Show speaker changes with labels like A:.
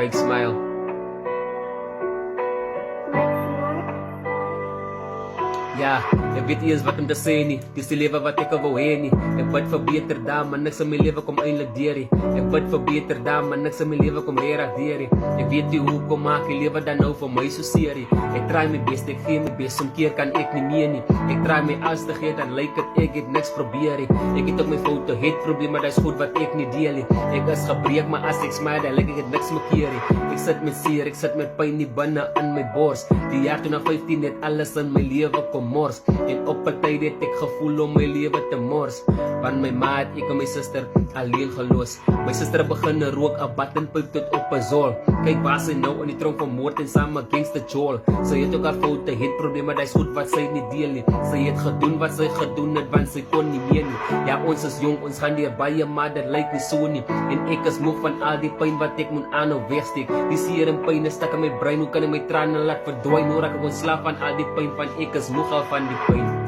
A: Fake smile. Ja, ek weet nie eens wat om te sê nie. Dis die lewe wat ek wou hê nie. Ek bid vir beter dae, maar niks in my lewe kom eintlik deur nie. Ek bid vir beter dae, maar niks in my lewe kom regtig deur nie. Ek weet nie hoekom maak die lewe dan nou vir my so seer nie. Ek try my bes, ek gee my bes, soms keer kan ek nie meer nie. Ek try my alles te gee, dan lyk dit ek het niks probeer nie. Ek het ook my foute, het probleme, dis goed wat ek nie deel nie. Ek is gebreek, maar as ek smile, dan lyk ek het niks mekeer nie. Ek sit met seer, ek sit met pyn nie binne in my bors. Die jaar toe na 15 het alles in my lewe kom mors. En op 'n tyd het ek gevoel om my lewe te mors. Want my ma het ek en my suster alleen gelos. My suster begin rook 'n buttonpyp tot op 'n zol. Kyk waar sy nou in die tronk van moord en saam met gangster Joel. Sy het ook haar foute, het probleme, dis goed wat sy nie deel nie. Sy het gedoen wat sy gedoen het, want sy kon nie meer nie. Ja, ons is jong, ons gaan deur baie, maar dit lyk nie so nie. En ek is moeg van al die pyn wat ek moet aanhou wegsteek. Die seer en pyn is stak in my brein, hoe kan ek my trane laat verdwyn? Hoe raak ek ontslaaf van al die pyn, van ek is moeg al van die pyn.